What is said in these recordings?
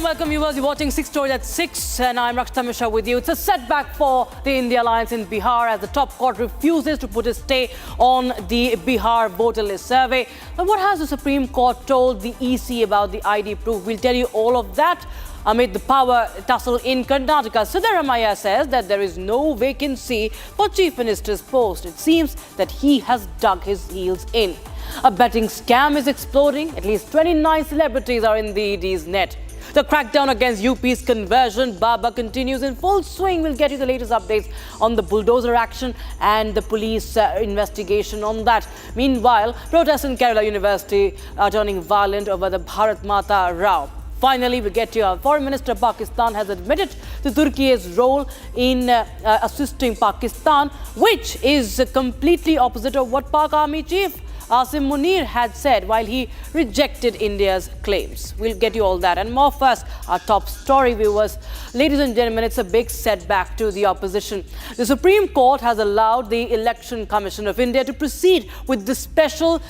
warm welcome, viewers. You're watching 6 Stories at 6, and I'm Rakshita Mishra with you. It's a setback for the India Alliance in Bihar as the top court refuses to put a stay on the Bihar voter list survey. But what has the Supreme Court told the EC about the ID proof? We'll tell you all of that amid the power tussle in Karnataka. Siddaramaiah says that there is no vacancy for Chief Minister's post. It seems that he has dug his heels in. A betting scam is exploding. At least 29 celebrities are in the ED's net. The crackdown against UP's conversion Baba continues in full swing. We'll get you the latest updates on the bulldozer action and the police investigation on that. Meanwhile, protests in Kerala University are turning violent over the Bharat Mata row. Finally, we get to our Foreign Minister of Pakistan has admitted to Turkey's role in assisting Pakistan, which is completely opposite of what Pak Army Chief Asim Munir had said while he rejected India's claims. We'll get you all that and more. First, our top story, viewers. Ladies and gentlemen, it's a big setback to the opposition. The Supreme Court has allowed the Election Commission of India to proceed with the special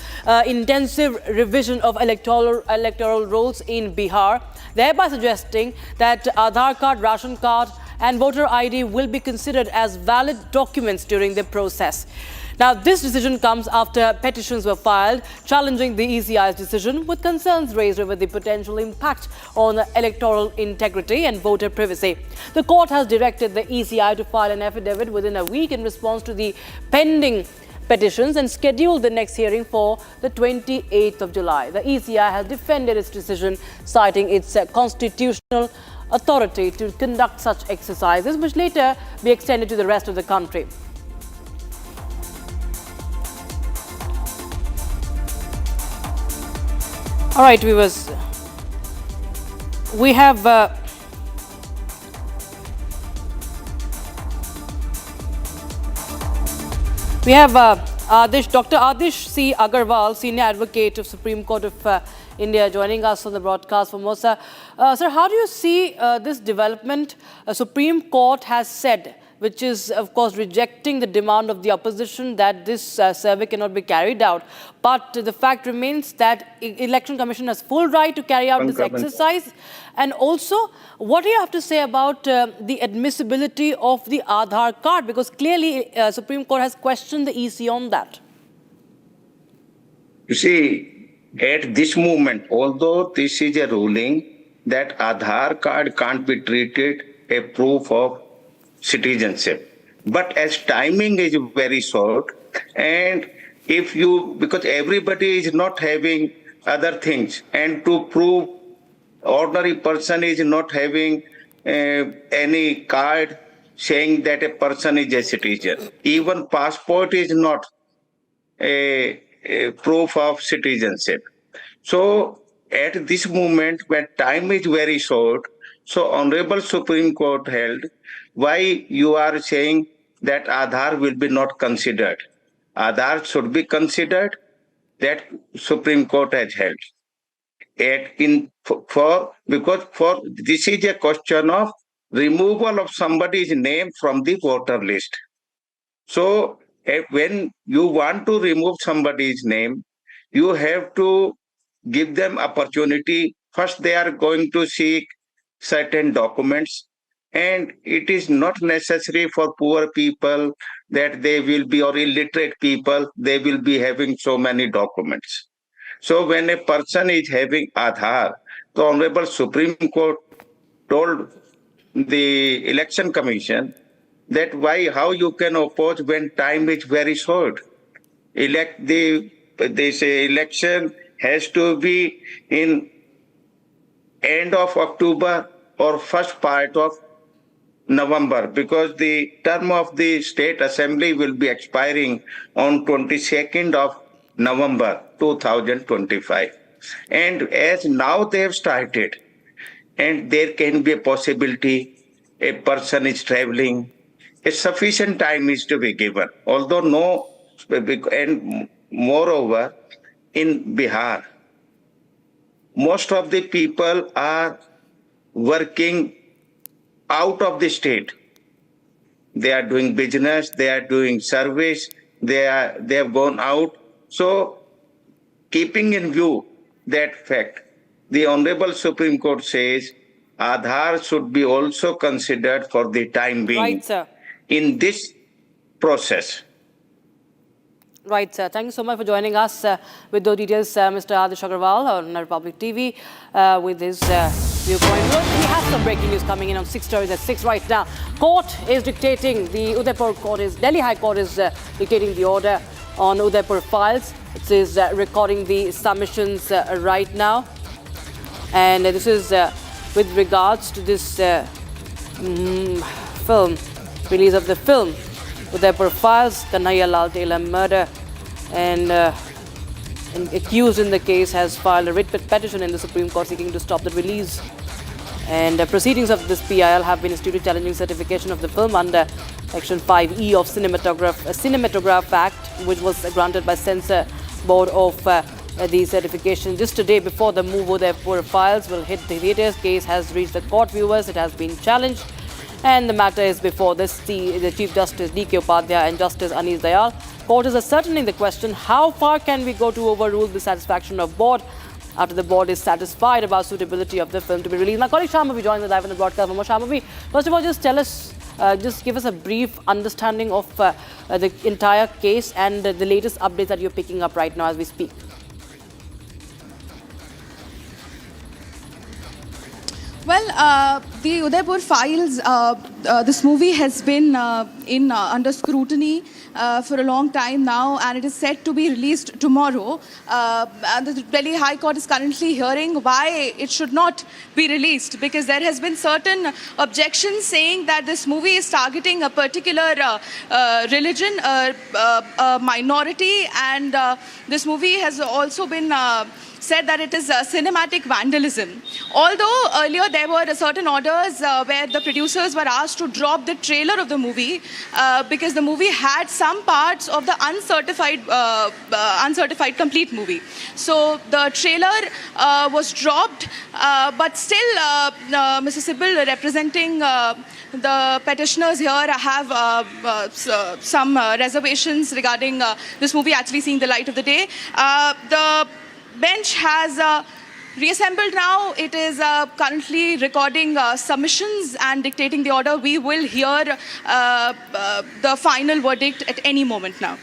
intensive revision of electoral rolls in Bihar, thereby suggesting that Aadhaar card, ration card and voter ID will be considered as valid documents during the process. Now, this decision comes after petitions were filed challenging the ECI's decision, with concerns raised over the potential impact on electoral integrity and voter privacy. The court has directed the ECI to file an affidavit within a week in response to the pending petitions and scheduled the next hearing for the 28th of July. The ECI has defended its decision, citing its constitutional authority to conduct such exercises, which later be extended to the rest of the country. All right, viewers, we have Dr. Adish C. Agarwal, Senior Advocate of Supreme Court of India, joining us on the broadcast for Mosa. Sir, how do you see this development? Supreme Court has said, which is, of course, rejecting the demand of the opposition that this survey cannot be carried out. But the fact remains that Election Commission has full right to carry out this exercise. And also, what do you have to say about the admissibility of the Aadhaar card? Because clearly, Supreme Court has questioned the EC on that. You see, at this moment, although this is a ruling that Aadhaar card can't be treated a proof of citizenship, but as timing is very short, and because everybody is not having other things, and to prove ordinary person is not having any card saying that a person is a citizen. Even passport is not a proof of citizenship. So at this moment, when time is very short, so Honorable Supreme Court held, why you are saying that Aadhaar will be not considered? Aadhaar should be considered, that Supreme Court has held. Because this is a question of removal of somebody's name from the voter list. So when you want to remove somebody's name, you have to give them opportunity. First, they are going to seek certain documents, and it is not necessary for poor people that they will be, or illiterate people, they will be having so many documents. So when a person is having Aadhaar, the Honorable Supreme Court told the Election Commission that how you can oppose when time is very short. This election has to be in end of October or first part of November, because the term of the State Assembly will be expiring on 22nd of November 2025. And as now they have started, and there can be a possibility a person is traveling, a sufficient time is to be given. Although and moreover, in Bihar, most of the people are working out of the state. They are doing business, they are doing service, they have gone out. So, keeping in view that fact, the Honorable Supreme Court says Aadhaar should be also considered for the time being Right, sir. in this process. Right, sir. Thank you so much for joining us with those details, Mr. Adish Agarwal on Republic TV with his viewpoint. We have some breaking news coming in on 6 stories at 6 right now. Court is dictating, the Udaipur court is, Delhi High Court is dictating the order on Udaipur Files. It is recording the submissions right now. And this is with regards to this film, release of the film, Udaipur Files, Kanhaiya Lal Taylor murder, and accused in the case has filed a writ petition in the Supreme Court seeking to stop the release. And proceedings of this PIL have been instituted challenging certification of the film under Section 5E of Cinematograph Act, which was granted by Censor Board of the certification just a day before the move. Udaipur Files will hit the theatres. Case has reached the court viewers. It has been challenged. And the matter is before the Chief Justice D.K. Upadhyay and Justice Anis Dayal. Court is ascertaining the question, how far can we go to overrule the satisfaction of board after the board is satisfied about suitability of the film to be released. My colleague Shambhavi joins us live on the broadcast. Shambhavi, first of all, just tell us, just give us a brief understanding of the entire case and the latest updates that you're picking up right now as we speak. Well, the Udaipur Files, this movie has been under scrutiny for a long time now, and it is set to be released tomorrow. And the Delhi High Court is currently hearing why it should not be released, because there has been certain objections saying that this movie is targeting a particular religion, a minority, and this movie has also been said that it is cinematic vandalism. Although earlier there were certain orders where the producers were asked to drop the trailer of the movie because the movie had some parts of the uncertified complete movie. So the trailer was dropped, but still Mr. Sibbil, representing the petitioners here, have some reservations regarding this movie actually seeing the light of the day. The bench has reassembled now. It is currently recording submissions and dictating the order. We will hear the final verdict at any moment now.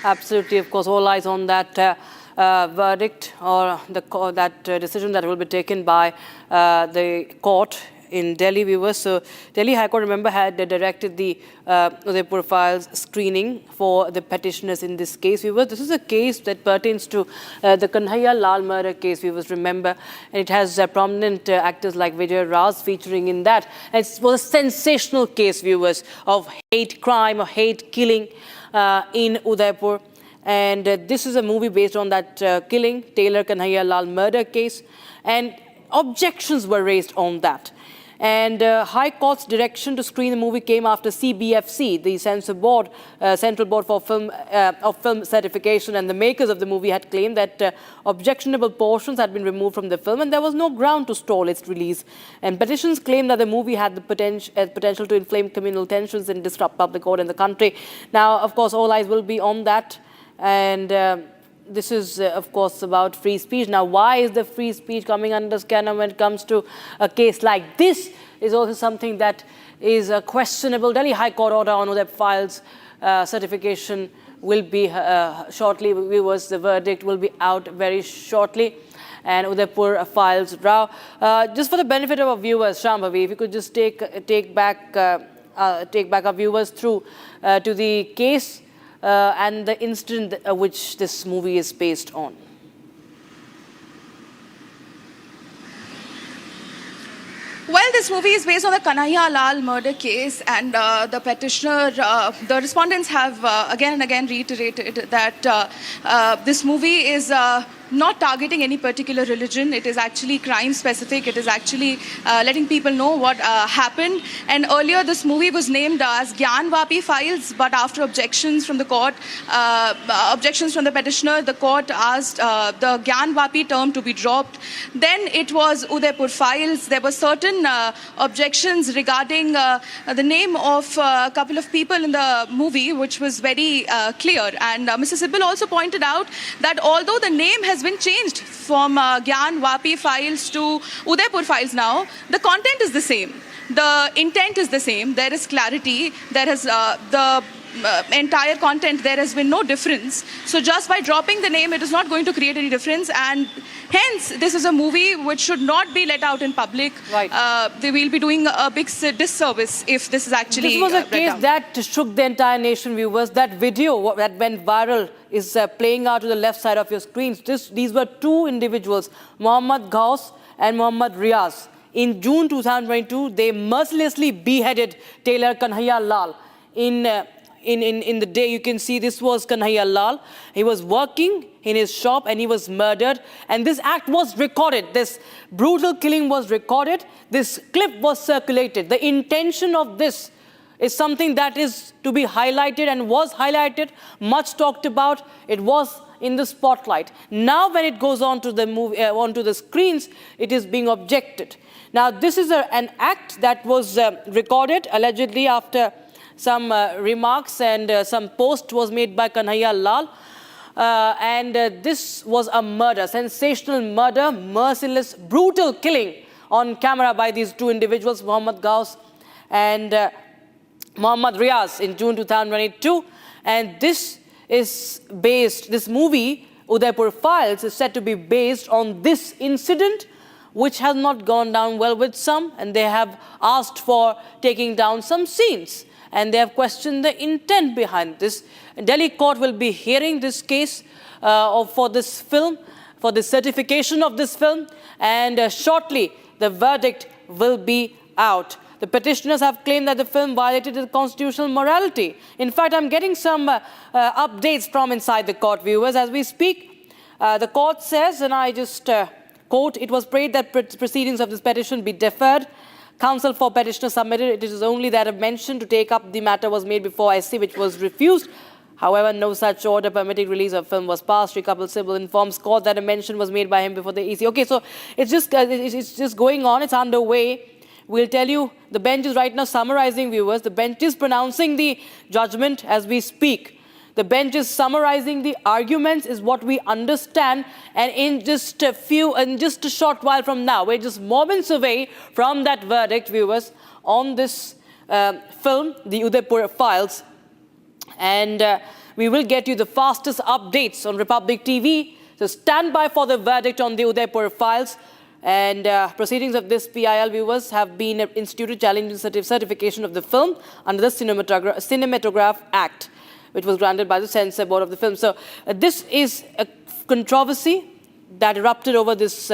Absolutely. Of course, all eyes on that verdict or that decision that will be taken by the court in Delhi, viewers. So Delhi High Court, remember, had directed the Udaipur Files screening for the petitioners in this case, viewers. This is a case that pertains to the Kanhaiya Lal murder case, viewers, remember. And it has prominent actors like Vijay Raz featuring in that. And it was a sensational case, viewers, of hate crime or hate killing in Udaipur. And this is a movie based on that killing, Taylor Kanhaiya Lal murder case. And objections were raised on that. And High Court's direction to screen the movie came after CBFC, the Censor Board, Central Board for Film Certification, and the makers of the movie had claimed that objectionable portions had been removed from the film, and there was no ground to stall its release. And petitions claimed that the movie had the potential to inflame communal tensions and disrupt public order in the country. Now, of course, all eyes will be on that, and this is, of course, about free speech. Now, why is the free speech coming under scanner when it comes to a case like this is also something that is questionable. Delhi High Court order on Udaipur Files certification will be shortly. Viewers, the verdict will be out very shortly. And Udaipur Files Rao. Just for the benefit of our viewers, Shambhavi, if you could just take back our viewers through to the case and the incident which this movie is based on. Well, this movie is based on the Kanhaiya Lal murder case, and the petitioner, the respondents have again and again reiterated that this movie is not targeting any particular religion. It is actually crime specific. It is actually letting people know what happened. And earlier this movie was named as Gyanvapi Files, but after objections from the court, objections from the petitioner, the court asked the Gyanvapi term to be dropped. Then it was Udaipur Files. There were certain certain objections regarding the name of a couple of people in the movie, which was very clear. And Mr. Sibal also pointed out that although the name has been changed from Gyan Vapi Files to Udaipur Files now, the content is the same. The intent is the same. There is clarity. There is the entire content, there has been no difference. So just by dropping the name, it is not going to create any difference. And hence, this is a movie which should not be let out in public. Right. They will be doing a big disservice if this is actually This was a read case down. that shook the entire nation, viewers. That video that went viral is playing out to the left side of your screens. These were two individuals, Mohammad Ghaus and Mohammad Riaz. In June 2022, they mercilessly beheaded Tailor Kanhaiya Lal. In the day, you can see this was Kanhaiya Lal. He was working in his shop and he was murdered. And this act was recorded. This brutal killing was recorded. This clip was circulated. The intention of this is something that is to be highlighted and was highlighted, much talked about. It was in the spotlight. Now when it goes on to the movie, onto the screens, it is being objected. Now this is an act that was recorded allegedly after some remarks and some post was made by Kanhaiya Lal. This was a murder, sensational murder, merciless, brutal killing on camera by these two individuals, Mohammad Ghaus and Mohammad Riaz in June 2022. And this movie, Udaipur Files, is said to be based on this incident, which has not gone down well with some, and they have asked for taking down some scenes. And they have questioned the intent behind this. Delhi court will be hearing this case for this film, for the certification of this film, and shortly the verdict will be out. The petitioners have claimed that the film violated the constitutional morality. In fact, I'm getting some updates from inside the court, viewers, as we speak. The court says, and I just quote, "It was prayed that proceedings of this petition be deferred. Counsel for petitioner submitted. It is only that a mention to take up the matter was made before SC, which was refused. However, no such order permitting release of film was passed. Sri Kapil Sibal informs court that a mention was made by him before the EC." Okay, so it's just going on. It's underway. We'll tell you, the bench is right now summarizing, viewers. The bench is pronouncing the judgment as we speak. The bench is summarizing the arguments, is what we understand. And in just a short while from now, we're just moments away from that verdict, viewers, on this film, the Udaipur Files. And we will get you the fastest updates on Republic TV. So stand by for the verdict on the Udaipur Files. And proceedings of this PIL, viewers, have been instituted challenging certification of the film under the Cinematograph Act, which was granted by the censor board of the film. So this is a controversy that erupted over this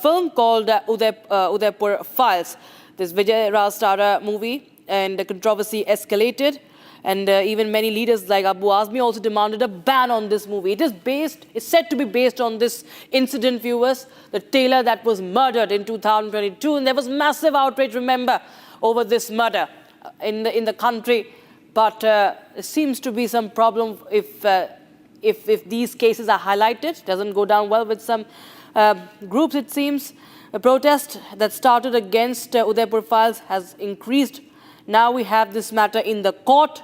film called Udaipur Files. This Vijay Raj movie, and the controversy escalated. And even many leaders like Abu Azmi also demanded a ban on this movie. It's said to be based on this incident, viewers, the tailor that was murdered in 2022. And there was massive outrage, remember, over this murder in the country. But there seems to be some problem if these cases are highlighted. It doesn't go down well with some groups, it seems. A protest that started against Udaipur Files has increased. Now we have this matter in the court,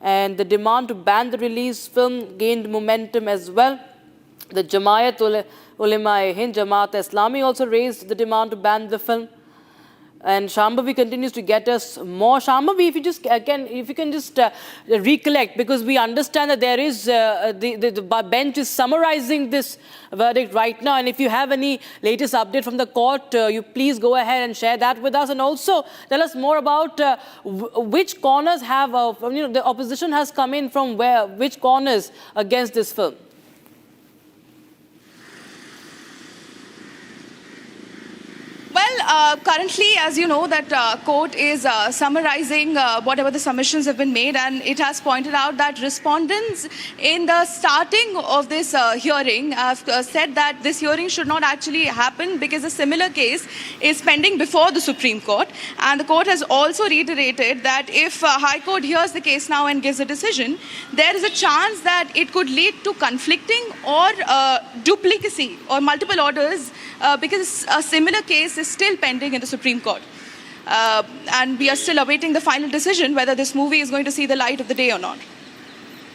and the demand to ban the release film gained momentum as well. The Jamaat Ulema-e-Hind, Jamaat Islami, also raised the demand to ban the film. And Shambhavi continues to get us more. Shambhavi, if you can just recollect, because we understand that there is the bench is summarizing this verdict right now. And if you have any latest update from the court, you please go ahead and share that with us. And also tell us more about which corners have, the opposition has come in from where, which corners against this film. Well, currently, as you know, that court is summarizing whatever the submissions have been made, and it has pointed out that respondents in the starting of this hearing have said that this hearing should not actually happen because a similar case is pending before the Supreme Court. And the court has also reiterated that if High Court hears the case now and gives a decision, there is a chance that it could lead to conflicting or duplicacy or multiple orders because a similar case is still pending in the Supreme Court. And we are still awaiting the final decision whether this movie is going to see the light of the day or not.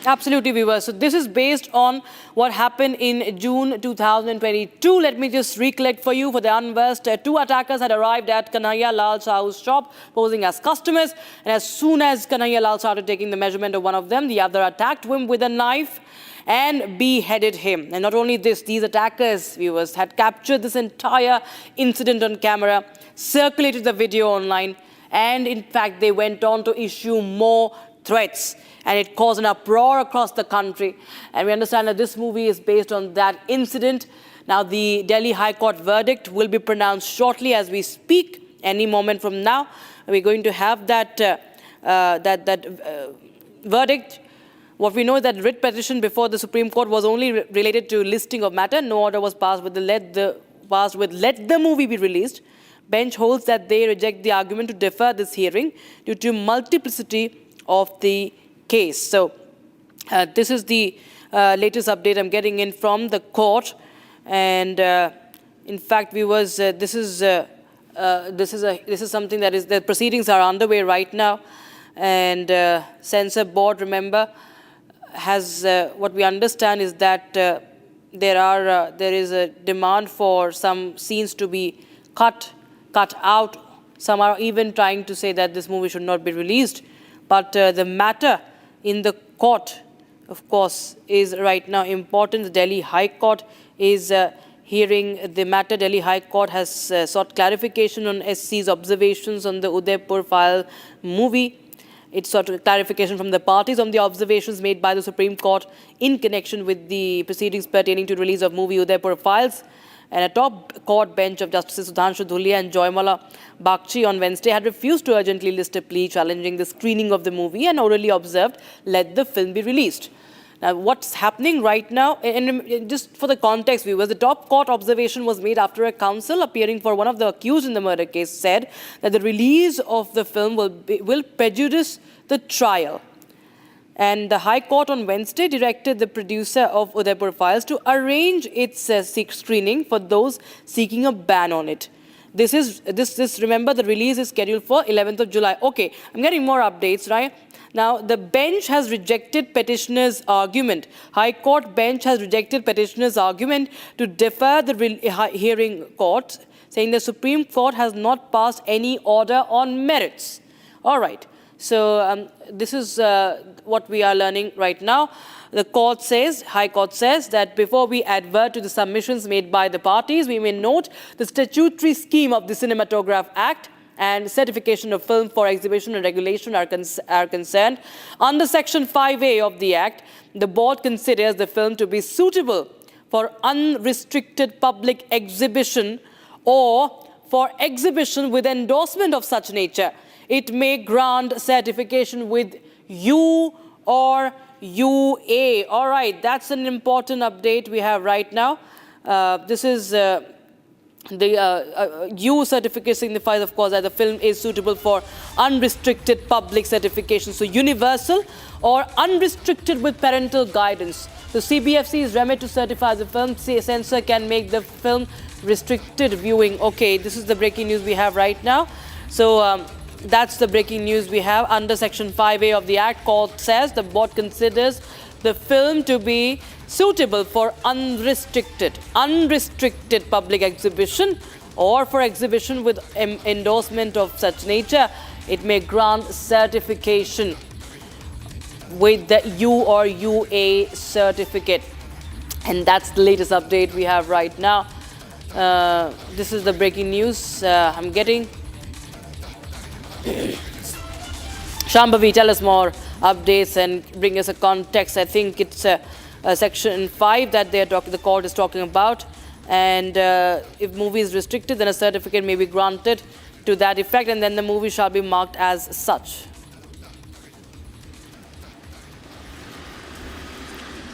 Absolutely, viewers. So this is based on what happened in June 2022. Let me just recollect for you. For the unversed, two attackers had arrived at Kanhaiya Lal Sahu's shop, posing as customers. And as soon as Kanhaiya Lal started taking the measurement of one of them, the other attacked him with a knife and beheaded him. And not only this, these attackers, viewers, had captured this entire incident on camera, circulated the video online, and in fact, they went on to issue more threats. And it caused an uproar across the country. And we understand that this movie is based on that incident. Now, the Delhi High Court verdict will be pronounced shortly as we speak. Any moment from now, we're going to have that, verdict. What we know is that writ petition before the Supreme Court was only related to listing of matter. No order was passed with let the movie be released. Bench holds that they reject the argument to defer this hearing due to multiplicity of the case. So this is the latest update I'm getting in from the court, and in fact, viewers, this is something that is, the proceedings are underway right now, and censor board, remember, has what we understand is that there is a demand for some scenes to be cut out. Some are even trying to say that this movie should not be released, but the matter in the court, of course, is right now important. The Delhi High Court is hearing the matter. Delhi High Court has sought clarification on SC's observations on the Udaipur File movie. It sought clarification from the parties on the observations made by the Supreme Court in connection with the proceedings pertaining to release of movie Udaipur Files. And a top court bench of Justices Sudhanshu Dhulia and Joymala Bagchi on Wednesday had refused to urgently list a plea challenging the screening of the movie and orally observed, let the film be released. Now, what's happening right now, and just for the context, viewers, the top court observation was made after a counsel appearing for one of the accused in the murder case said that the release of the film will prejudice the trial. And the High Court on Wednesday directed the producer of Udaipur Files to arrange its screening for those seeking a ban on it. Remember, the release is scheduled for 11th of July. Okay, I'm getting more updates, right? Now, the bench has rejected petitioner's argument. High Court bench has rejected petitioner's argument to defer the hearing court, saying the Supreme Court has not passed any order on merits. All right. So this is what we are learning right now. The court says, High Court says, that before we advert to the submissions made by the parties, we may note the statutory scheme of the Cinematograph Act and certification of film for exhibition and regulation are concerned. Under Section 5A of the Act, the board considers the film to be suitable for unrestricted public exhibition or for exhibition with endorsement of such nature. It may grant certification with U or UA. All right, that's an important update we have right now. This is the U certificate signifies, of course, that the film is suitable for unrestricted public certification. So universal or unrestricted with parental guidance. The CBFC's remit to certify the film. Censor can make the film restricted viewing. Okay, this is the breaking news we have right now. So that's the breaking news we have. Under Section 5A of the Act, court says the board considers the film to be suitable for unrestricted public exhibition or for exhibition with endorsement of such nature. It may grant certification with the U or UA certificate. And that's the latest update we have right now. This is the breaking news I'm getting. Shambhavi, tell us more updates and bring us a context. I think it's Section 5 that the court is talking about. And if movie is restricted, then a certificate may be granted to that effect, and then the movie shall be marked as such.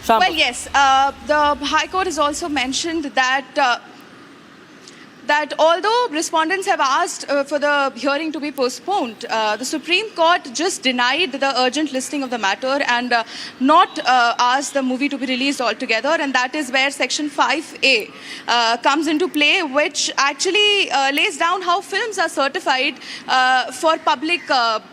Shambhavi. Well, yes, the High Court has also mentioned that that although respondents have asked for the hearing to be postponed, the Supreme Court just denied the urgent listing of the matter and not asked the movie to be released altogether. And that is where Section 5A comes into play, which actually lays down how films are certified for public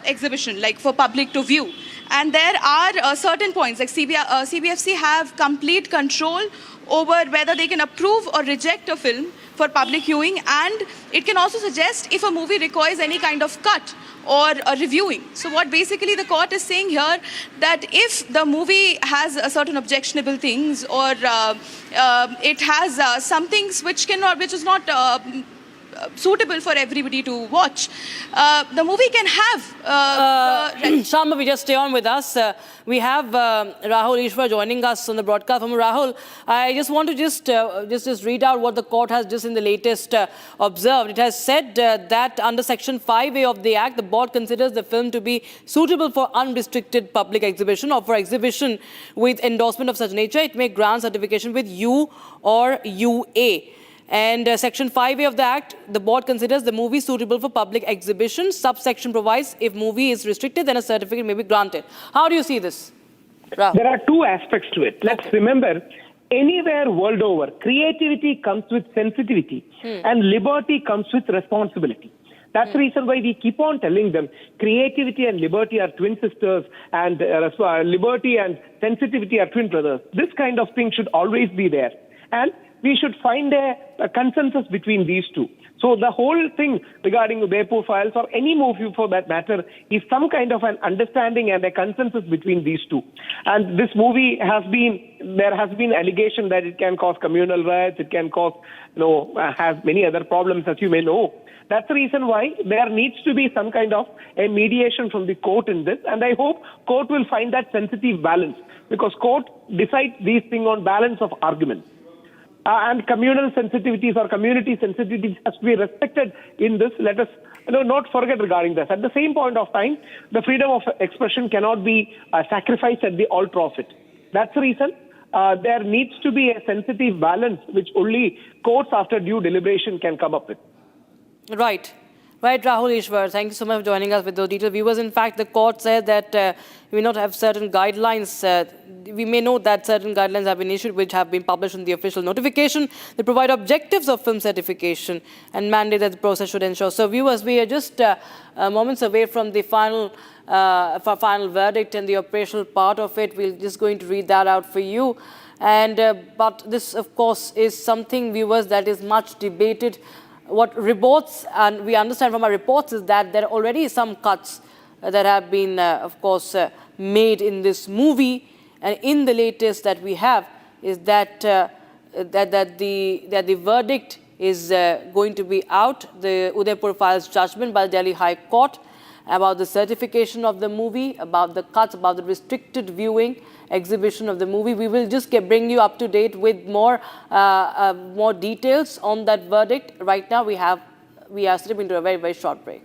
exhibition, like for public to view. And there are certain points, like CBFC have complete control over whether they can approve or reject a film for public viewing, and it can also suggest if a movie requires any kind of cut or a reviewing. So what basically the court is saying here, that if the movie has a certain objectionable things, or it has some things which is not suitable for everybody to watch, the movie can have. Shambhavi, just stay on with us. We have Rahul Ishwar joining us on the broadcast. From Rahul, I just want to just read out what the court has just in the latest observed. It has said that under Section 5A of the Act, the board considers the film to be suitable for unrestricted public exhibition or for exhibition with endorsement of such nature. It may grant certification with U or UA. And Section 5A of the Act, the board considers the movie suitable for public exhibition. Subsection provides if movie is restricted, then a certificate may be granted. How do you see this, Rahul? There are two aspects to it. Let's remember, anywhere world over, creativity comes with sensitivity and liberty comes with responsibility. That's the reason why we keep on telling them creativity and liberty are twin sisters, and liberty and sensitivity are twin brothers. This kind of thing should always be there. And we should find a consensus between these two. So the whole thing regarding Udaipur Files, or any movie for that matter, is some kind of an understanding and a consensus between these two. And this movie there has been allegation that it can cause communal riots, it can cause, has many other problems, as you may know. That's the reason why there needs to be some kind of a mediation from the court in this. And I hope court will find that sensitive balance, because court decides these things on balance of arguments. And communal sensitivities or community sensitivities has to be respected in this. Let us not forget regarding this. At the same point of time, the freedom of expression cannot be sacrificed at the all profit. That's the reason there needs to be a sensitive balance, which only courts after due deliberation can come up with. Right. Right, Rahul Ishwar, thank you so much for joining us with those detailed viewers. In fact, the court said that we not have certain guidelines. We may know that certain guidelines have been issued, which have been published in the official notification. They provide objectives of film certification and mandate that the process should ensure. So, viewers, we are just moments away from the final verdict and the operational part of it. We're just going to read that out for you. And but this, of course, is something, viewers, that is much debated. What reports, and we understand from our reports, is that there are already some cuts that have been, of course, made in this movie. And in the latest that we have is that the verdict is going to be out, the Udaipur Files judgment by the Delhi High Court about the certification of the movie, about the cuts, about the restricted viewing, exhibition of the movie. We will just bring you up to date with more details on that verdict. Right now, we are slipping into a very, very short break.